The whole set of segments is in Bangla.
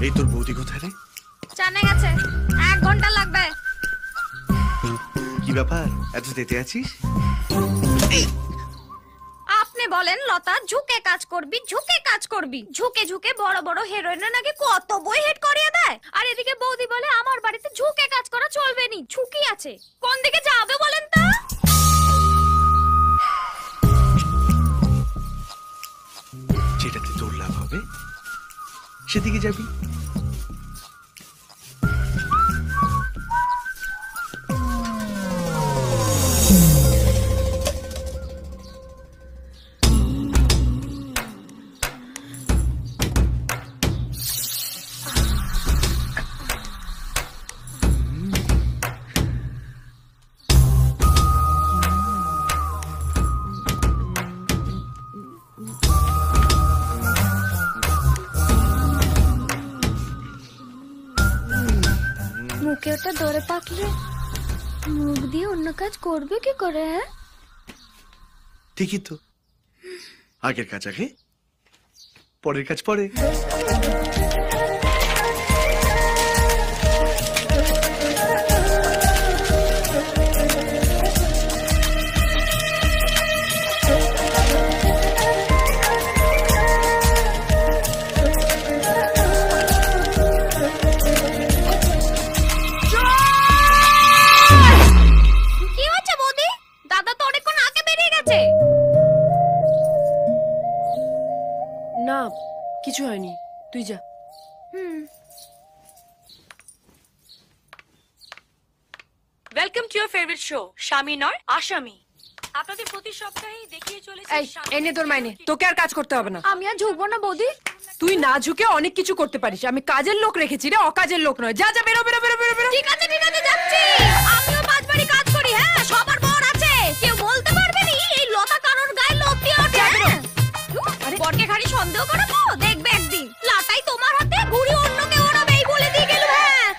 এই তোর বৌদি কোথায় রে? জানা গেছে 1 ঘন্টা লাগবে। কি ব্যাপার এত তেতে আছিস? আপনি বলেন লতা, ঝুঁকে কাজ করবি, ঝুঁকে কাজ করবি, ঝুঁকে ঝুঁকে বড় বড় হিরোইনরা নাকি কত বই হেড করিয়ে দেয়, আর এদিকে বৌদি বলে আমার বাড়িতে ঝুঁকে কাজ করা চলবে নি, ঝুঁকি আছে। কোন দিকে যাবে বলেন তো? যেটাতে তোর লাভ হবে সেদিকে যাবি। মুখে ওটা ধরে পাকলে মুখ দিয়ে অন্য কাজ করবে কি করে? হ্যাঁ ঠিকই তো, আগের কাজ আগে, পরের কাজ পরে। না কিছু হয়নি, তুই যা। Welcome to your favourite show স্বামী নয় আসামি। আপনাদের প্রতি সপ্তাহেই দেখিয়ে চলেছি। এনে তোর মাইনে, তোকে আর কাজ করতে হবে না। আমি আর ঝুঁকবো না বৌদি। তুই না ঝুঁকে অনেক কিছু করতে পারিস। আমি কাজের লোক রেখেছি রে, অকাজের লোক নয়। যা যা, বেরো বেরো বেরো বেরো বেরো। ঠিক আছে যাচ্ছি। আমিও 5 বাড়ি কাজ করি। হ্যাঁ, সবার বর আছে, কেউ বলতে পারবে না এই লতা কারোর গায়ে লোভ দিয়ে ওঠে। আরে বরকে খালি সন্দেহ করো তো, দেখবে একদিন লাটাই তোমার হাতে, ঘুড়ি অন্য কেউ ওড়াবে, এই বলে দিয়ে গেল। হ্যাঁ,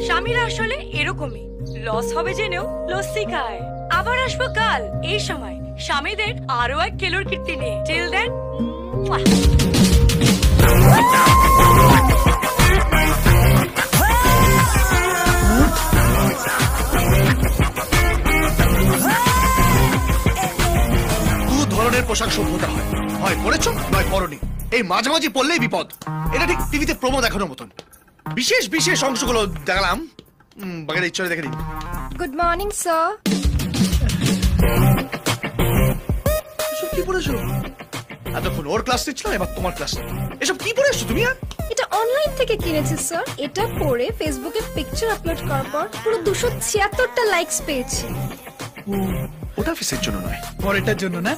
স্বামীরা আসলে এরকমই, লস হবে জেনেও লস্যি খায়। আবার আসবো কাল এই সময় স্বামীদের আরো এক কেলোর কীর্তি নিয়ে। টিল দেন, পোশাক সভ্যতা হয়, হয় পরেছ নয় পরনি। এই মাঝামাঝি পড়লেই বিপদ। এটা ঠিক টিভিতে প্রোমো দেখানোর মতন। বিশেষ বিশেষ অংশগুলো দেখালাম, বাগের ইচ্ছা দেখে দিই। Good morning sir. এসব কি পড়েছো? এতক্ষণ ওর ক্লাস নিচ্ছিল, এবার তোমার ক্লাস। এসব কি পড়েছো তুমি? এটা অনলাইন থেকে কিনেছি স্যার। এটা পরে ফেসবুকে পিকচার আপলোড করার পর পুরো 276টা লাইকস পেয়েছি। ওটা অফিসের জন্য নয়, পরেরটার জন্য না?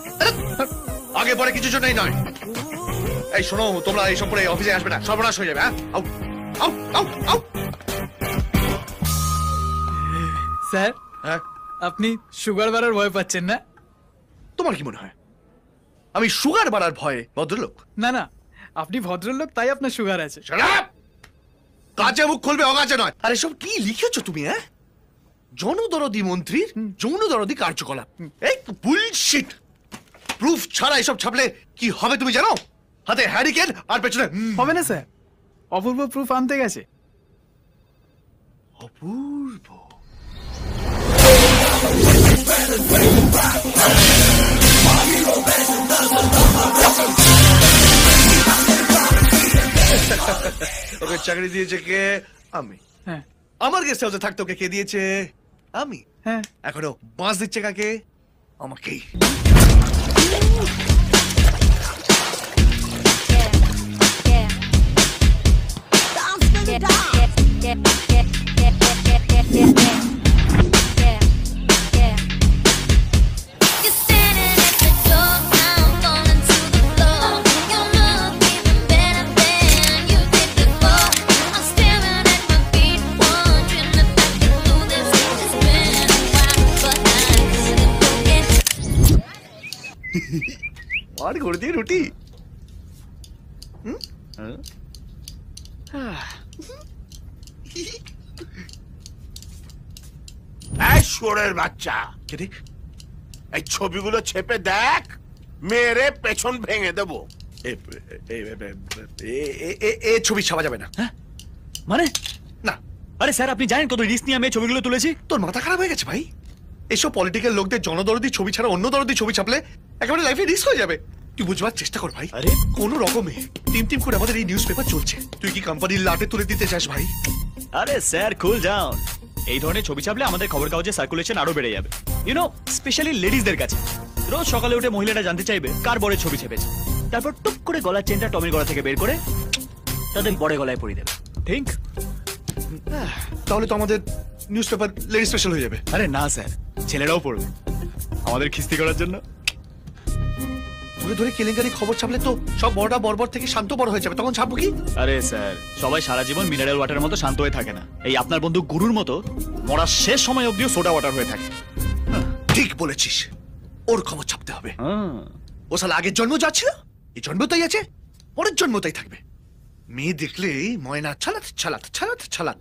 আগে পরে কিছু জন্যই নয়। এই শোনো, তোমরা এইসব পরে অফিসে আসবে না, সর্বনাশ হয়ে যাবে। স্যার, হ্যাঁ আপনি সুগার বাড়ার ভয় পাচ্ছেন না? তোমার কি মনে হয় আমি সুগার বাড়ার ভয়ে ভদ্রলোক? না না, আপনি ভদ্রলোক, তাই আপনার সুগার আছে। কাজে মুখ খুলবে, অগাজে নয়। আরে সব কি লিখেছো তুমি? হ্যাঁ, জনদরদি মন্ত্রীর যৌনদরদি কার্যকলাপ। এই বুলশিট। প্রুফ ছাড়া এসব ছাপলে কি হবে তুমি জানো? হাতে হ্যারিকেন আর পেছনে হবে না স্যার, অপূর্ব প্রুফ আনতে গেছে। অপূর্ব? ওকে চাকরি দিয়েছে কে? আমি। হ্যাঁ। আমার গেস্ট হাউসে থাকতে ওকে কে দিয়েছে? আমি। হ্যাঁ। এখনো বাঁশ দিচ্ছে কাকে? আমাকেই। और गुड़ दी रोटी। শুয়োরের বাচ্চা, কে রে? এই ছবিগুলো ছেপে দেখ, মেরে পেছন ভেঙে দেবো। এ ছবি ছাপা যাবে না। মানে না, আরে স্যার আপনি জানেন কত রিস্ক নিয়ে আমি এই ছবিগুলো তুলেছি? তোর মাথা খারাপ হয়ে গেছে ভাই? এসব পলিটিক্যাল লোকদের জনদরদি ছবি ছাড়া অন্য দরদি ছবি ছাপলে একেবারে লাইফে রিস্ক হয়ে যাবে। তুই বুঝবার চেষ্টা কর ভাই। আরে কোন রকমে টিম টিম করে আমাদের এই নিউজ পেপার চলছে, তুই কি কোম্পানির লাটে তুলে দিতে চাস ভাই? আরে স্যার কুল ডাউন। এই ধরনের ছবি ছাপলে আমাদের খবর কাগজে সার্কুলেশন আরো বেড়ে যাবে, ইউ নো, স্পেশালি লেডিজদের কাছে। রোজ সকালে উঠে মহিলাটা জানতে চাইবে কার বরের ছবি ছেপেছে, তারপর টুক করে গলার চেনটা টমের গলা থেকে বের করে তাদের বড় গলায় পরিয়ে দেবে। থিঙ্ক। তাহলে তো আমাদের নিউজ পেপার লেডি স্পেশাল হয়ে যাবে। আরে না স্যার, ছেলেরাও পড়বে আমাদের খিস্তি করার জন্য। ধরে ধরে কেলেঙ্কারি খবর ছাপলে তো সব বড়টা বর্বর থেকে শান্ত বড় হয়ে যাবে, তখন ছাপবো কি? আরে স্যার, সবাই সারা জীবন মিনারেল ওয়াটারের মতো শান্ত হয়ে থাকে না। এই আপনার বন্ধু গুরুর মতো মরার শেষ সময় অবধিও সোডা ওয়াটার হয়ে থাকে। ঠিক বলেছিস, ওর খবর ছাপতে হবে। ও সালা আগের জন্ম যা ছিল এই জন্ম তাই আছে, পরের জন্ম তাই থাকবে। মেয়ে দেখলে ময়না ছালাত ছালাত ছালাত ছালাত।